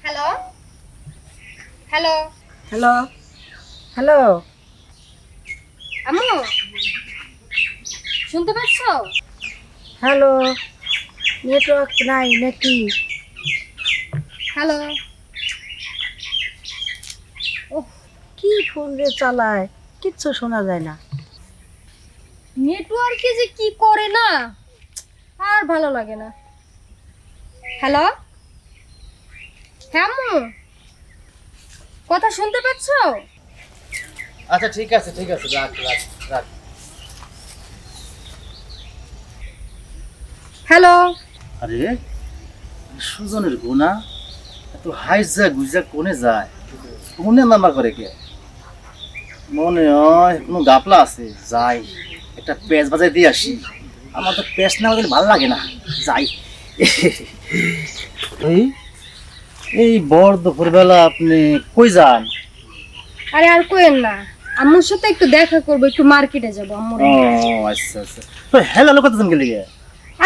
Hello hello hello hello আম্মু, শুনতে পাচ্ছ? হ্যালো নেটওয়ার্ক নাই নাকি? হ্যালো। ওহ, কি ফোন রে চালায়, কিচ্ছু শোনা যায় না। নেটওয়ার্কে যে কি করে না, আর ভালো লাগে না। হ্যালো, হ্যাঁ আম্মু, কথা শুনতে পাচ্ছ? আচ্ছা ঠিক আছে রাখ রাখ রাখ। হ্যালো। আরে সুজনের গুণা এত হাইজা গুইজা কোনে যায়, কোনে নাম্বার করে কে? মনে হয় কোনো গাপলা আছে, যাই একটা প্যাচ বাজাই দিয়ে আসি। আমার তো প্যাচ না বাজালে ভালো লাগে না, যাই। এই এই বর দুপুরবেলা আপনি কই যান? আরে আর কোয়েন না, আম্মুর সাথে একটু দেখা করবো, একটু মার্কেটে যাবো আম্মুর। ও আচ্ছা আচ্ছা, তো হ্যালো লোক কতজন গেলি?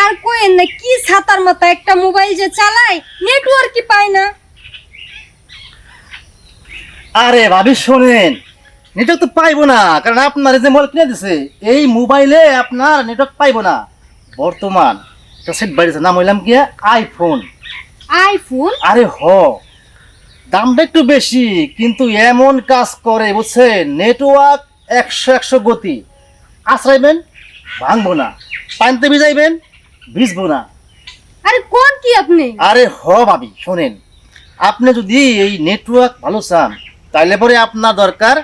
আর কোয়েন না, কি ছাতার মাথা একটা মোবাইল যে চালায়, নেটওয়ার্কই পায় না। আরে ভাবি শোনেন, নেটওয়ার্ক তো পাইবো না, কারণ আপনার যে মোবাইল কিনে দিছে এই মোবাইলে আপনার নেটওয়ার্ক পাইবো না। বর্তমান সেট বাড়িছে, নাম হইলাম কি আইফোন। আইফোন? আরে দামটা একটু বেশি, কিন্তু এমন কাজ করে বুঝছেন, নেটওয়ার্ক 100 গতি। আশ্রাইবেন ভাঙবো না, পানিতে ভিজাইবেন ভিজবো না। আরে কোন কি আপনি? আরে ভাবি শোনেন, আপনি যদি এই নেটওয়ার্ক ভালো চান তাহলে পরে আপনার দরকার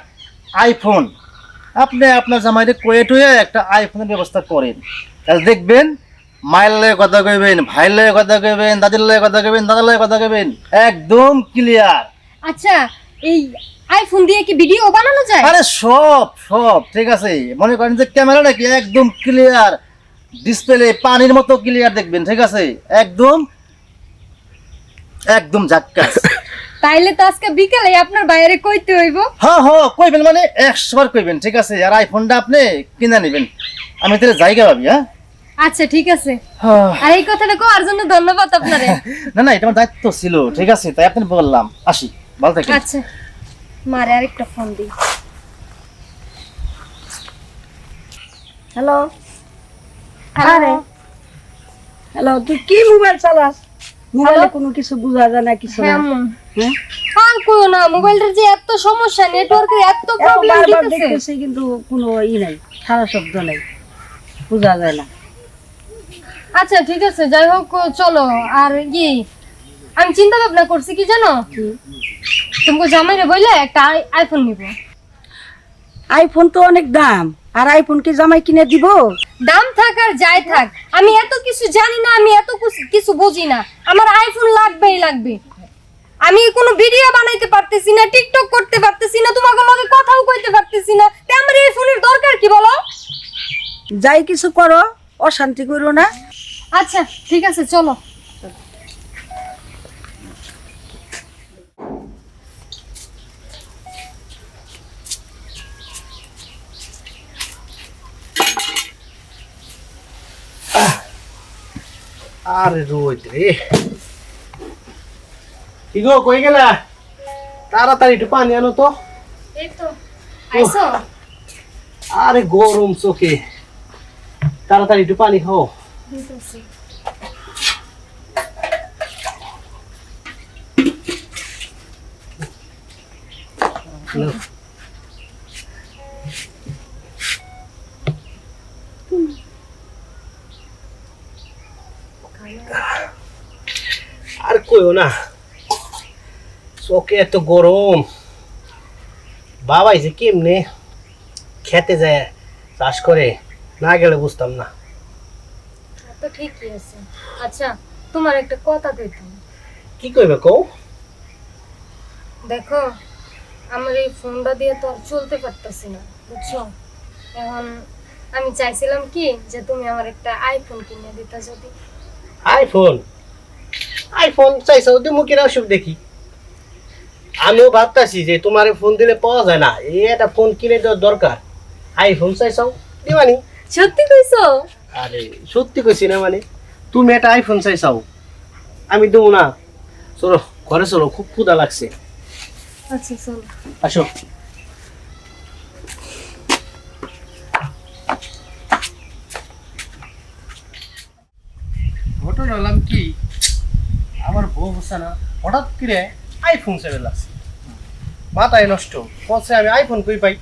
আইফোন। আপনি আপনার জামাইরে কোয়েট হয়ে একটা আইফোনের ব্যবস্থা করেন, তাহলে দেখবেন মায়ের লয়ে কথা কইবেন, ভাইয়ের লয়ে কথা কইবেন, দাদির লয়ে কথা কইবেন, দাদার লয়ে কথা কইবেন, একদম ক্লিয়ার। আচ্ছা, এই আইফোন দিয়ে কি ভিডিও বানানো যায়? আরে সব ঠিক আছে। মনে করেন যে ক্যামেরা নাকি একদম ক্লিয়ার, ডিসপ্লে পানির মতো ক্লিয়ার দেখবেন, ঠিক আছে? একদম একদম ঝাক্কাস। তাইলে তো আজকে বিকেলে আপনার বাইরে কইতে হইব। কইবেন মানে 100 বার কইবেন, ঠিক আছে? আর আইফোনটা আপনি কিনে নেবেন, আমি তাহলে জায়গা ভাবি। হ্যাঁ আচ্ছা ঠিক আছে। আর এই কথাটা কোয়ার জন্য ধন্যবাদ আপনারে। না এটা আমার দায়িত্ব ছিল, ঠিক আছে? তাই আপনি বললাম, আসি, ভালো থাকেন। আচ্ছা, মারে আরেকটা ফোন দিই। Hello hello. হ্যালো, তুই কি মোবাইল চালাস? মোবাইলে কোনো কিছু বোঝা যায় না, কিছু না। হ্যাঁ আম্মু। হ্যাঁ, আর কইও না, মোবাইলটার যে এত সমস্যা, নেটওয়ার্কের এত এত প্রবলেম বারবার দিতেছে। দেখতেছি কিন্তু কোনো নাই, সারা শব্দ নাই, বোঝা যায় না। আচ্ছা ঠিক আছে, যাই হোক চলো। আর আমি চিন্তা ভাবনা করছি কি জানো, তোমাকে জামাইরে বইলে একটা আইফোন নিব। আইফোন তো অনেক দাম, আর আইফোন কি জামাই কিনে দিব? দাম থাক আর যাই থাক, আমি এত কিছু জানি না, আমি এত কিছু বুঝি না, আমার আইফোন লাগবেই লাগবে। আমি কোনো ভিডিও বানাইতে পারতেছি না, টিকটক করতে পারতেছি না, তোমাকে লগে কথাও কইতে পারতেছি না, তে আমার এই ফোনের দরকার কি বলো? যাই কিছু করো, অশান্তি করো না। আচ্ছা ঠিক আছে, চলো। আরে রোদ রে, কি গো কই গেলা? তাড়াতাড়ি একটু পানি আনো তো। এই তো আইছো। আরে গরম চোখে, তাড়াতাড়ি একটু পানি খাও। দিতেছি। আর কইও না, চোখে এত গরম। বাবাই যে কেমনে খেতে যায় চাষ করে, না গেলে বুঝতাম না। তো ঠিকই আছে। আচ্ছা, তোমার একটা কথা কইতাম। কি কইবে কও? দেখো, আমার এই ফোনটা দিয়ে তো আর চলতে পারতেছি না, বুঝছো? এখন আমি চাইছিলাম কি যে তুমি আমার একটা আইফোন কিনে দিতা যদি। আইফোন আইফোন চাইছো তুমি কিনা অসুখ দেখি। আমিও ভাবতাছি যে তোমার ফোন দিলে পাওয়া যায় না, এই একটা ফোন কিনে দেওয়ার দরকার। আইফোন চাইছো দিবানি? সত্যি কইছো? আরে সত্যি কইছি না, মানে তুমি একটা আইফোন চাইছাও, আমি দেবো না? চলো ঘরে চলো, খুব ক্ষুধা লাগছে। আচ্ছা চলো। আসো। ঘটনা হলাম কি, আমার বউ বসে না হঠাৎ করে আইফোন 7 লাগছে, মাথায় নষ্ট বলছে আমি আইফোন কই পাই,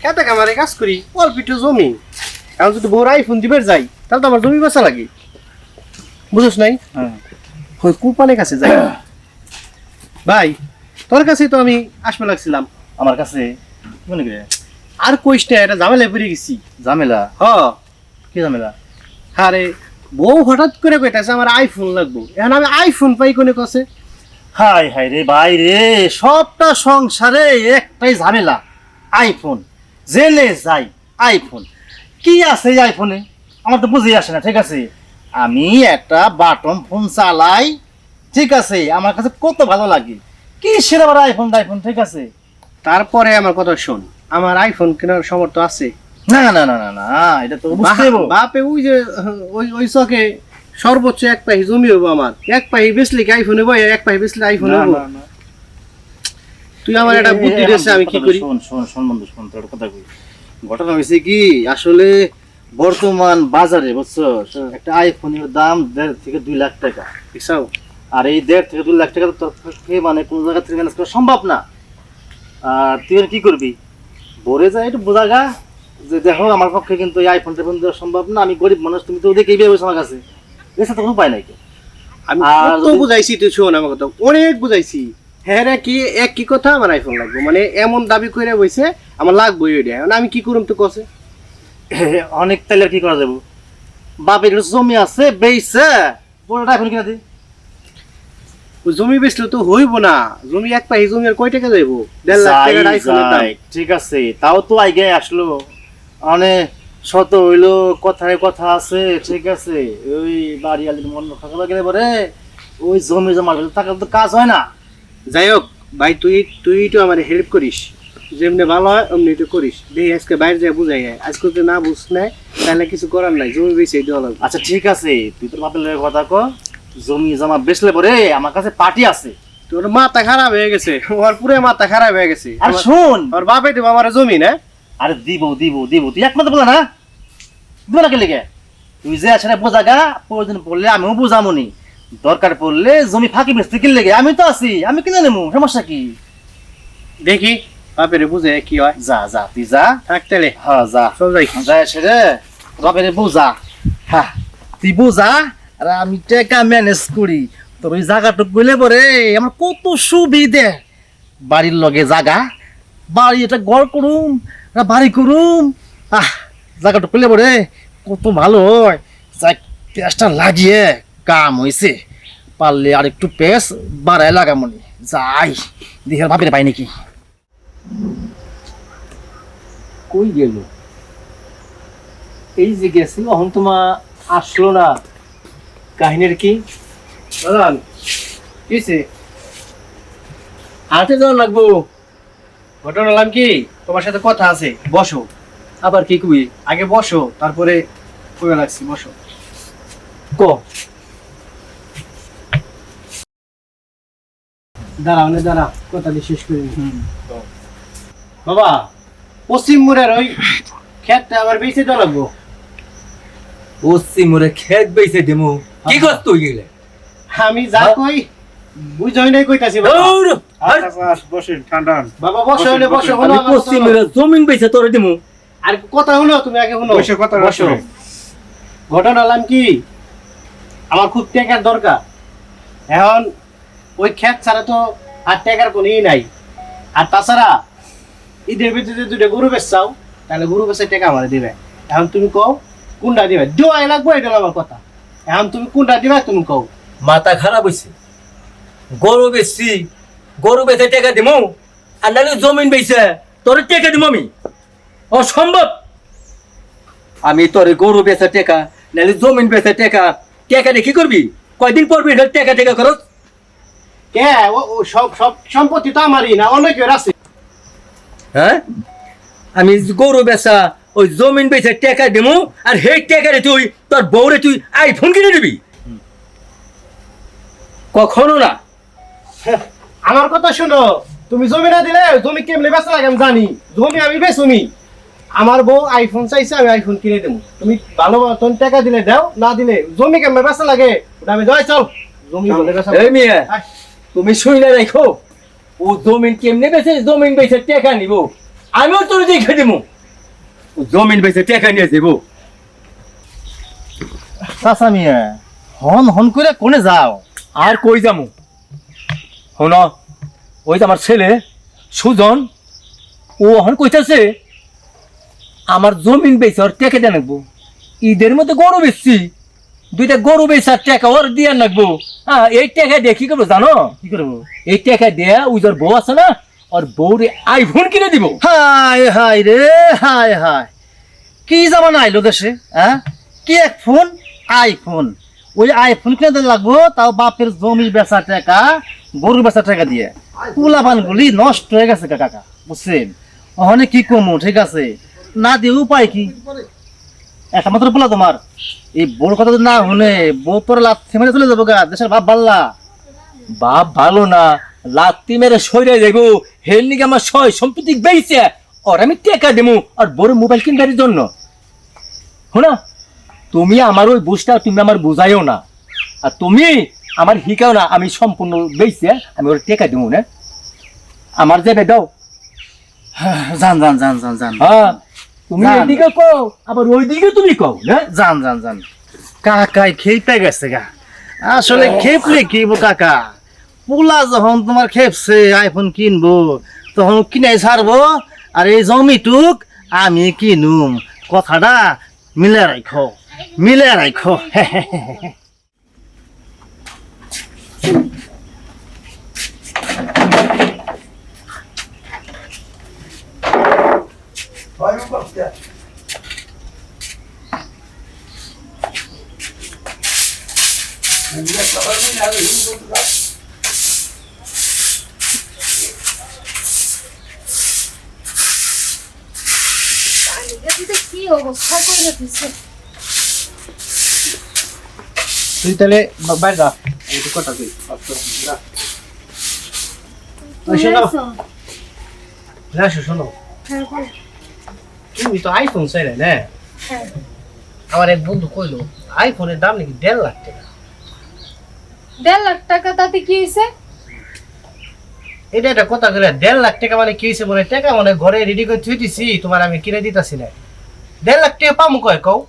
খেতে কামারে কাজ করি, অল্প একটু জমি, এখন যদি বউর আইফোন দিবার যাই তাহলে তো আমার জমি বেচা লাগে, বুঝোস নাই? হ্যাঁ ওই কুপানের কাছে যাই। ভাই তোর কাছেই তো আমি আসবে লাগছিলাম। আমার কাছে কি মনে করে আর কইস না, এটা ঝামেলায় পড়ে গেছি। ঝামেলা? হ, কি ঝামেলা? আরে বউ হঠাৎ করে কইতাছে আমার আইফোন লাগবো, এখন আমি আইফোন পাই কোনে কছে। হাই হাই রে ভাই রে, সবটা সংসারে একটাই ঝামেলা, আইফোন। জেনে যাই আইফোন, কি আছে এই আইফোনে আমার তো বুঝেই আসে না। ঠিক আছে, আমি একটা বাটন ফোন চালাই, ঠিক আছে, আমার কাছে কত ভালো লাগে, কি সেরা আবার আইফোন আইফোন। ঠিক আছে, তারপরে আমার কথা শোন, আমার আইফোন কেনার সামর্থ্য আছে। না না না না না, এটা তো বুঝতে হবে। বাপে ওই যে ওই চকে সর্বোচ্চ এক পাহি জমি হবো আমার, এক পাহি বেচলে কি আইফোন হবো, এক পাহি বেচলে আইফোন না, হবো। না, না। তুই আমার একটা বুদ্ধি দিয়েছে, আমি কি করি? শোন শোন শোন বন্ধু, শোন তোর কথা কই। ঘটনা হয়েছে কি, আসলে বর্তমান বাজারে বুঝছো একটা আইফোনের দাম 1.5 থেকে 2 লাখ টাকা। বুঝছাও? আর এই 1.5 থেকে 2 লাখ টাকা তো তোর পক্ষে মানে কোন জায়গা থেকে ম্যানেজ করা সম্ভব না। আর তুই আর কি করবি, বলে যায় একটু বোঝাগা যে দেখো আমার পক্ষে কিন্তু এই আইফোন টাইফোন দেওয়া সম্ভব না, আমি গরিব মানুষ, তুমি তো দেখেই বিয়ে আমার কাছে, এসে তো উপায় নাই। আমি আর কত যদি- বুঝাইছি, তুই শোন আমার কথা, অনেক বুঝাইছি। হ্যাঁ রে, কি এক কি কথা আমার আইফোন লাগবে, মানে এমন দাবি করে বইছে আমার লাগবে ওইটা, এখন আমি কি করুম তো কছে। অনেক তাইলে আর কি করা যাবো, বাপের একটু জমি আছে বেইছে পুরোটা আইফোন কিনা দি। ওই জমি বেচলে তো হইব না, জমি এক পাহি জমি আর কয় টাকা যাইবো? 1.5 লাখ টাকার আইফোনের দাম। ঠিক আছে, তাও তো আগে আসলো, অনেক শত হইলো, কথায় কথা আছে। ঠিক আছে, ওই বাড়ি আলির মন রক্ষা করা গেলে পরে ওই জমি জমা টাকা তো কাজ হয় না। যাই হোক ভাই, তুই তো আমার হেল্প করিস, যেমনি ভালো হয় অমনি তো করিস। দেখি আজকে বাইরে যায় বুঝাই যায়, আজকে যদি না বুঝ নেয় তাহলে কিছু করার নাই, জমি বেশি দেওয়া লাগবে। আচ্ছা ঠিক আছে, তুই তোর বাপের লগে কথা কো, জমি জমা বেচলে পরে আমার কাছে পার্টি আছে। তোর মাথা খারাপ হয়ে গেছে, ওর পুরো মাথা খারাপ হয়ে গেছে। আর শোন, ওর বাপে দেবো আমার জমি না। আরে দিব দিব দিব, তুই একমাত্র বলা না, দিব না কে লেগে, তুই যে আসলে বোঝাগা, প্রয়োজন পড়লে আমিও বুঝামনি, দরকার পড়লে জমি ফাঁকি বেচতে কি লেগে, আমি তো আছি, আমি কিনে নেবো, সমস্যা কি? দেখি বাপেরে বুঝে কি হয়। যা যা তুই যা, থাকতে রে, হ্যাঁ যা চল যাই। যা এসে রে বাপের বুঝা, হ্যাঁ তুই বুঝা, আর আমি টাকা ম্যানেজ করি। তোর ওই জায়গাটুক গেলে পরে আমার কত সুবিধে, বাড়ির লগে জায়গা, বাড়ি এটা ঘর করুম, একটা বাড়ি করুম, জায়গাটুক পেলে পরে কত ভালো হয়। যাই পেঁয়াজটা লাগিয়ে কাম হয়েছে, পারলে আর একটু পেঁয়াজ বাড়ায় লাগামনি, যাই দেখে বাপের পাই নাকি। কই গেল? এই যে গেছে, অহন তোমা আসলো না, কাহিনীর কি? দাদান কিছে হাতে যাওয়া লাগবো। ঘটনা হলাম কি, তোমার সাথে কথা আছে, বসো। আবার কি কই? আগে বসো, তারপরে কইয়া লাগছি, বসো। ক দাঁড়াও না, দাঁড়া, কথা দিয়ে শেষ করি। বাবা, পশ্চিম মুড়ের ওই ক্ষেতটা আবার বেঁচে দেওয়া লাগবো। পশ্চিম মোরে খেত বেইছে দেমু, কি কর তুই গেলে? আমি যা কই বুঝই নাই কইতাছি বাবা। বসেন ঠান্ডা। বাবা বসো, হইলে বসো, হলো আমি আমার পশ্চিম কথা হলো। মোরে জমিন বেইছে তোরে দেমু। আর কথা হলো, তুমি আগে হলো বসে কথা বসো। বসো। ঘটনা হলাম কি, আমার খুব টাকার দরকার, এখন ওই ক্ষেত ছাড়া তো আর টাকার কোনো ই নাই। আর তাছাড়া ঈদের ভিতরে যদি 2টা গরু বেচাও, তাহলে গরু বেচার টাকা আমার দিবে। এখন তুমি কও কোনটা দিবে, দেওয়াই লাগবো, এটা হলো আমার কথা। এখন তুমি কোনটা দিবে তুমি কও। মাথা খারাপ হইছে, গরু বেচছি, গরু বেচে টাকা দিমু, আর নাহলে জমিন বেচে তোরে টাকা দিমু আমি? অসম্ভব। আমি তোরে গরু বেচে টাকা, নাহলে জমিন বেচে টাকা, টাকা দিয়ে কি করবি? কয়দিন পর টাকা টাকা করস? কে ও সব সব সম্পত্তি তো আমারই না, অনেকের আছে। হ্যাঁ, আমি গরু বেচা, ওই জমিন বেচে টাকা দিমু, আর সেই টাকারে তুই তোর বউরে তুই আইফোন কিনে দিবি? কখনো না। আমার কথা শোনো, তুমি জমি না দিলে জমি কেমনে বেচা লাগে আমি জানি, জমি আমি বেচুনি। আমার বউ আইফোন চাইছে, আমি আইফোন কিনে দেবো। তুমি ভালো মতন টাকা দিলে দাও, না দিলে জমি কেমনে বেচা লাগে ওটা আমি যাই। চল জমি বলে বেচা। এই মিয়া তুমি শুইনা রাখো, ও জমিন কেমনে বেচে, জমিন বেচে টাকা নিব, আমিও তোর দেখে দেবো। ও জমিন বেচে টাকা নিয়ে দেবো। চাচা মিয়া হন হন করে কোনে যাও? আর কই যামু শোন, ওই যে আমার ছেলে সুজন, ও এখন কইতাছে আমার জমিন বেচে ওর টাকা দিয়ে রাখবো। ঈদের মধ্যে গরু বেচছি, 2টা গরু বেচার টাকা ওর দিয়ে রাখবো। হ্যাঁ, এই টাকা দিয়ে কি করবো জানো? কি করবো? এই টাকা দিয়ে ওই যার বউ আছে না, ওর বউরে আইফোন কিনে দিব। হায় হায় রে হায় হায়, কি জামানা আইলো দেশে? হ্যাঁ, কি এক ফোন আইফোন, ওই আইফোন কিনে দিতে লাগবো, তাও বাপের জমি বেচা টাকা, গরু বেচা টাকা দিয়ে। পোলাপান গুলি নষ্ট হয়ে গেছে কাকা, বুঝছেন? ওখানে কি কমু, ঠিক আছে, না দিয়ে উপায় কি? একটা মাত্র পোলা তোমার, এই বড় কথা যদি না শুনে বউ তোর লাথি মেরে চলে যাবো গা, দেশের ভাব বাল্লা। বাপ ভালো না, লাত্তি মেরে সরে যাবো, হেল নিকে আমার সয় সম্পত্তি বেইছে, আর আমি টাকা দেবো আর বড় মোবাইল কিনবার জন্য। শোনা, তুমি আমার ওই বুঝটা তুমি আমার বুঝাইও না, আর তুমি আমার শিখাও না। আমি সম্পূর্ণ বেইছে, আমি ওর টাকা দেবো না, আমার যাবে দাও। জান জান জান জান জান হ্যাঁ, তুমি জান। এদিকে কও, আবার ওই দিকে তুমি কও না। জান জান জান কাকাই খেপে গেছে গা, আসলে খেপলে কি কাকা, পোলা যখন তোমার খেপছে আইফোন কিনবো, তখন কিনাই ছাড়বো, আর এই জমিটুক আমি কিনুম। কথাটা মিলে রাখো, মিলে রাখো। কি অবস্থা করে দিচ্ছে। তুই তাহলে বাইরে যা, আমি একটু কথা কই। শোনো না, শোনো, হ্যাঁ, বলো। তুমি তো আইফোন চাইলে না? হ্যাঁ। আমার এক বন্ধু কইলো আইফোনের দাম নাকি 1.5 লাখ টাকা। 1.5 লাখ টাকা তাতে কি হয়েছে? এটা একটা কথা কইলে 1.5 লাখ টাকা মানে কি হয়েছে? মনে টাকা মানে ঘরে রেডি করে থুই দিছি, তোমার আমি কিনে দিতাছি না। 1.5 লাখ টাকা পামু কয় কও?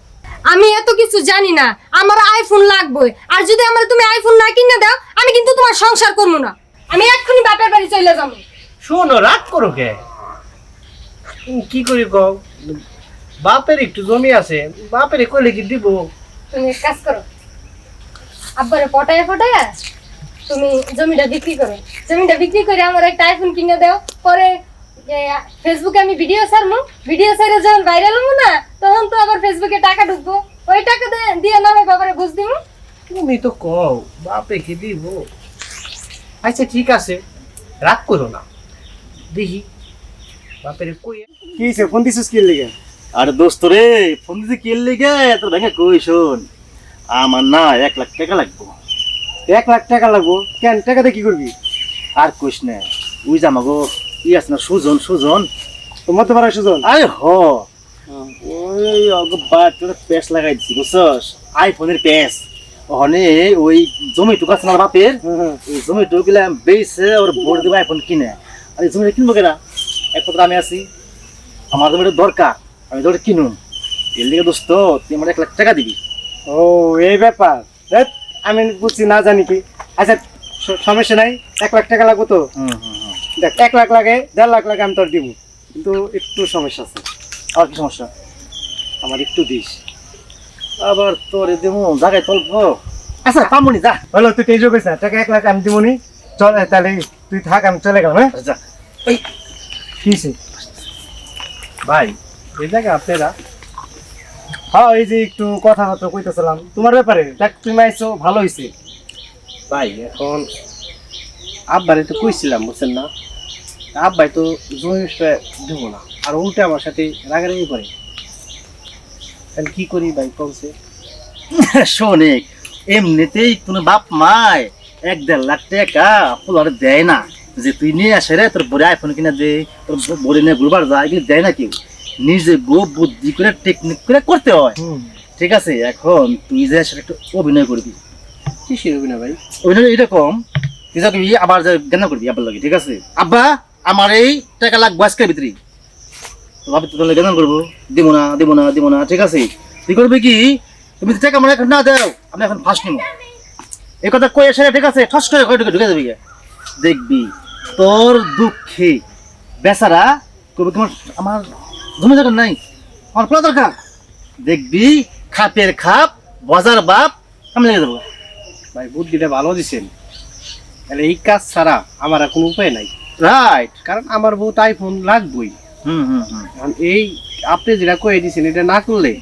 আমি এত কিছু জানি না, আমার আইফোন লাগবে, আর যদি আমার তুমি আইফোন না কিনে দাও আমি কিন্তু তোমার সংসার করবো না, আমি এক্ষুনি বাপের বাড়ি চলে যাবো। শোনো, রাগ করো কে? কি করি কও? বাপের একটু জমি আছে, বাপের কইলে কি দিব? তুমি এক কাজ করো, আব্বারে পটায় ফটায় তুমি জমিটা বিক্রি করো, জমিটা বিক্রি করে আমার একটা আইফোন কিনে দাও। পরে ফেসবুকে আমি ভিডিও ছাড়বো, ভিডিও ছেড়ে যখন ভাইরাল হবো না, তখন তো আবার ফেসবুকে টাকা ঢুকবো, ওই টাকা দিয়ে না হয় বাবারে বুঝ দিব। তুমি তো কও বাপে কি দিব। আচ্ছা ঠিক আছে, রাগ করো না, দেখি বাপের কই। কি হইছে, ফোন দিছিস কি লিগে? আর দোস্ত রে, ফোন দিতে কি লিগে তোর ভেঙে কই শোন, আমার না 1 লাখ টাকা লাগবো। 1 লাখ টাকা লাগবো? কেন, টাকাতে কি করবি? আর কইস না, ওই যে আমাগো আছে না সুজন, সুজন তোমার তো পারা সুজন। আরে হ, ওই অগো বাট প্যাচ লাগাই দিছি বুঝছস, আইফোনের প্যাচ। ওখানে ওই জমিটুক আছে না বাপের, এই জমিটুক গেলে বেচে ওর বোর্ড দেবো আইফোন কিনে। আর এই জমিটা কিনবো কেনা, এক কথা আমি আছি, আমার জমিটা দরকার, আমি জমিটা কিনুম। এর লিগে দোস্ত তুই আমার 1 লাখ টাকা দিবি। ও এই ব্যাপার, দেখ আমি বুঝছি না জানি কি। আচ্ছা সমস্যা নাই, 1 লাখ টাকা লাগবো তো। দেখ 1 লাখ লাগে, 1.5 লাখ লাগে আমি তোর দিব, কিন্তু একটু সমস্যা আছে। আর কি সমস্যা? আমার একটু দিস। আবার তোর দেবো জায়গায় চলবো। আচ্ছা পামনি যা। হলো তুই তেজ করিস না, টাকা 1 লাখ আমি দিব নি। চল তাহলে তুই থাক, আমি চলে গেলাম। হ্যাঁ যা। কি হইছে? ভাই এই জায়গা আপনারা, হ্যাঁ এই যে একটু কথাবার্তা কইতেছিলাম তোমার ব্যাপারে, দেখ তুমি আইছো ভালো হয়েছে। ভাই এখন আব্বারে তো কইছিলাম বুঝছেন না, আব্বাই তো জমিটা দেবো না, আর উল্টে আমার সাথে রাগারাগি করে। তাহলে কি করি ভাই কমছে? শোনে, এমনিতেই কোনো বাপ মায় 1-1.5 লাখ টাকা পোলার দেয় না যে তুই নিয়ে আসে রে তোর বড় আইফোন কিনা দে তোর বড় নিয়ে ঘুরবার যায় এগুলো দেয় না কেউ নিজে গো বুদ্ধি করে টেকনিক করে করতে হয় ঠিক আছে এখন তুই যে সেটা একটু অভিনয় করবি কিসের অভিনয় ভাই? অভিনয় এরকম তুই যাবি আবার যা জ্ঞান করবি আবার লাগে ঠিক আছে আব্বা আমার এই টাকা লাগবে আজকের ভিতরে তো ভাবি তোর জ্ঞান করবো দিব না ঠিক আছে তুই করবি কি তুমি টাকা আমার এখন না দাও আমি এখন ফার্স্ট নিবো এই কথা কয়ে এসে ঠিক আছে ঠস করে ঢুকে যাবি দেখবি তোর দুঃখে বেচারা কবি তোমার আমার জমি দরকার নাই আমার পোলা দরকার দেখবি খাপের খাপ বাজার বাপ আমি লেগে যাবো ভাই বুদ্ধিটা ভালো দিছেন, তাহলে এই কাজ ছাড়া আমার আর কোনো উপায় নাই, রাইট কারণ আমার বউ আইফোন লাগবেই। এখন এই আপনি যেটা কয়ে দিচ্ছেন এটা না করলে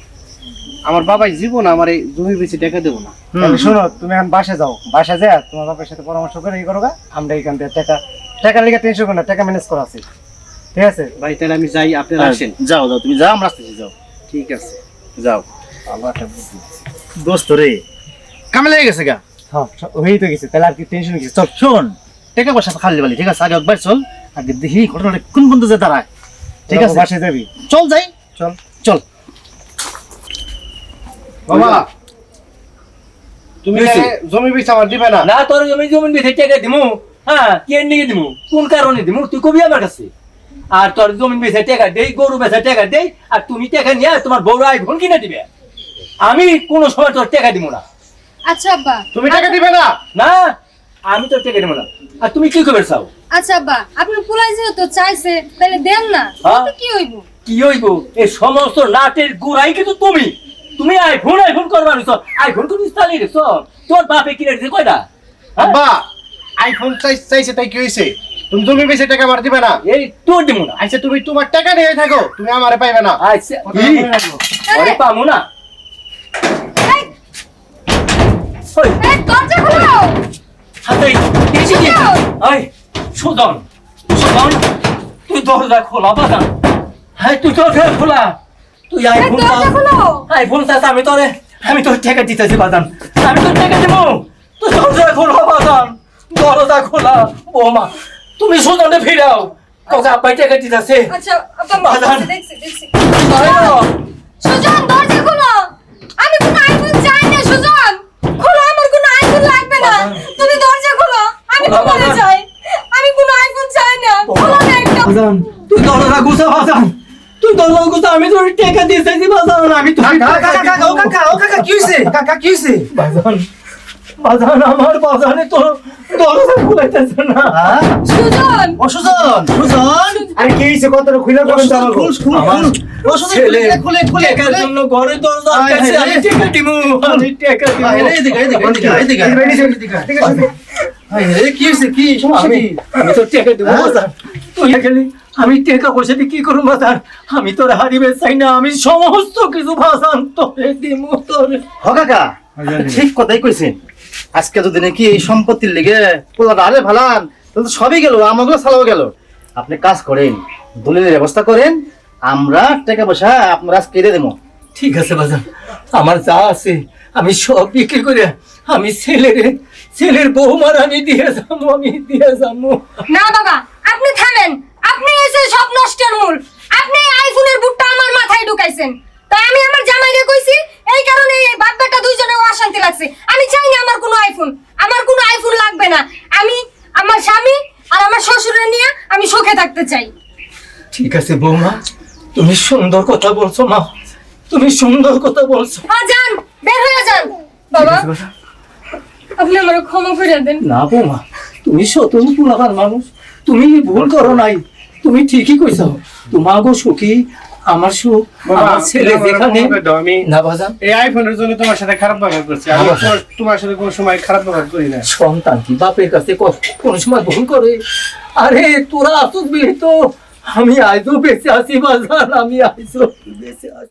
আমার বাবাই জীবন আমার এই জমি বেশি টাকা দেবো না। তাহলে শোনো, তুমি এখন বাসা যাও, বাসা যা তোমার বাবার সাথে পরামর্শ করে করো গা, আমরা এখান থেকে টাকা লেগে টেনশন করো না, টাকা ম্যানেজ করা আছে, ঠিক আছে? ভাই তাহলে আমি যাই, আপনি আসেন। যাও তুমি যাও আমরা আসতেছি যাও ঠিক আছে, যাও আল্লাহ একটা বুদ্ধি দিছে। দোস্ত রে কামে লেগে গেছে গা হ্যাঁ হয়েই তো গেছে, তাহলে আর কি টেনশন কি? চল শোন টাকা পয়সা খালি বালি ঠিক আছে আগে একবার চল আগে দেখি ঘটনাটা কোন বন্ধু যে দাঁড়ায় ঠিক আছে বাসায় যাবি? চল যাই চল। চল বাবা তুমি বেশি। জমি বেশি আমার দিবে না? না তোর জমি বেঁধে টাকা দিমু, হ্যাঁ কে নিয়ে দিমু, কোন কারণে দিমু তুই কবি আমার কাছে। আর তোর জমি বেঁচে টাকা দেই, গরু বেচে টাকা দেই, আর তুমি টাকা নিয়ে তোমার বড় আইফোন কিনে দিবে। আমি কোনো সময় তোর টাকা দিব না। আচ্ছা আব্বা, তুমি টাকা দিবে না? না আমি তোর টাকা দিব না। আর তুমি কি খবর চাও? আচ্ছা আব্বা, আপনি পুলাই যেহেতু চাইছে তাহলে দেন না, হ্যাঁ? তো কি হইব? কি হইব? এই সমস্ত নাটের গুড়াই কিন্তু তুমি আইফোন করবা নিছ, আইফোন কিন্তু চালিয়ে রেছ, তোর বাপে কিনে দিছে কয়টা? হ্যাঁ? আব্বা আইফোন চাইছে তাই কি হয়েছে? তুমি জমি বেশি টাকা আমার দিবে না? এই তোর দিব না। আচ্ছা তুমি তোমার টাকা নিয়ে থাকো, তুমি আমারে পাইবে না। আচ্ছা কি? আরে পামু না। এই, ওই এই, দরজা খোলো। হাতে এসে কি? আই সুজন তুই দরজা খোলা বাজান। হ্যাঁ তুই দরজা খোলা, তুই এই, আইফোন দরজা খোলো। আইফোন চাস, আমি তোর টাকা দিতেছি বাজান, আমি তোর টাকা দিব, তুই দরজা খোলা বাজান, দরজা খোলা। বৌমা তুমি সুজনে ফিরাও, তোকে আব্বাই টাকা দিতেছে। আচ্ছা আব্বা, বাজান। দেখছি। সুজন, দরজা খোলো। আমি কোনো আইফোন চাই না সুজন। খোলো, আমার কোনো আইফোন লাগবে না। তুমি দরজা খোলো। আমি খোলা, তোমারে বাজান। চাই। আমি কোনো আইফোন চাই না। খোলো না একটা। বাজান তুই দরজা গুছা বাজান, তুই দরজা গুছা, আমি তোর টাকা দিতেছি বাজান, আমি তোর কাকা কি হয়েছে বাজান আমার বাজানে তোর দরজা খুলাইতেছে না। সুজন, সুজন আরে কি হয়েছে? কতটা খুলে বলেন তো আমাকে। ছেলে খুলে টাকার জন্য ঘরে দরজা আটকাইছে, আমি টাকা দিমু, আমি টাকা দিমু। কি হয়েছে কি সমস্যা কি আমি তোর টাকা দেবো বাজার, তুই গেলি আমি টাকা পয়সা দিয়ে কি করবো বাজার, আমি তোর হারিবে চাই না, আমি সমস্ত কিছু বাজান তোরে দিমু তোরে। হ কাকা ঠিক কথাই কইছেন আজকে যদি নাকি এই সম্পত্তির লেগে পোলাটা আরে ভালান তাহলে তো সবই গেল, আমাগুলো সালাও গেল। আপনি কাজ করেন, দলিলের ব্যবস্থা করেন, আমরা টাকা পয়সা আপনার আজকে দিয়ে দেবো। ঠিক আছে বাজার, আমার যা আছে আমি সব বিক্রি করে আমি ছেলের বৌমার আমি দিয়ে যাবো। না বাবা, আপনি থামেন। আপনি এসে সব নষ্টের মূল। আপনি এই আইফোনের বুটটা আমার মাথায় ঢুকাইছেন। তাই আমি আমার জামাইকে কইছি, এই কারণে এই বাপ বেটা দুইজনে অশান্তি লাগছে। আমি চাই না আমার কোনো আইফোন লাগবে না। আমি আমার স্বামী আর আমার শ্বশুরের নিয়ে আমি সুখে থাকতে চাই। ঠিক আছে বৌমা, তুমি সুন্দর কথা বলছো মা, তুমি সুন্দর কথা বলছো। যান, বের হয়ে যান। বাবা, আপনি আমার ক্ষমা করে দেন। না বৌমা, তুমি সতর্ক পুরাবার মানুষ, তুমি ভুল করো নাই, তুমি ঠিকই কইছো। তোমাগো সুখী আমার সুখ, আমার ছেলে যেখানে। আমি না বাজান, এই আইফোনের জন্য তোমার সাথে খারাপ ব্যবহার করছি, আমি তোমার সাথে কোনো সময় খারাপ ব্যবহার করি না। সন্তান কি বাপের কাছে কোন সময় ভুল করে? আরে তোরা আসুস তো, আমি আইজও বেঁচে আছি বাজান, আমি আইজও বেঁচে আছি।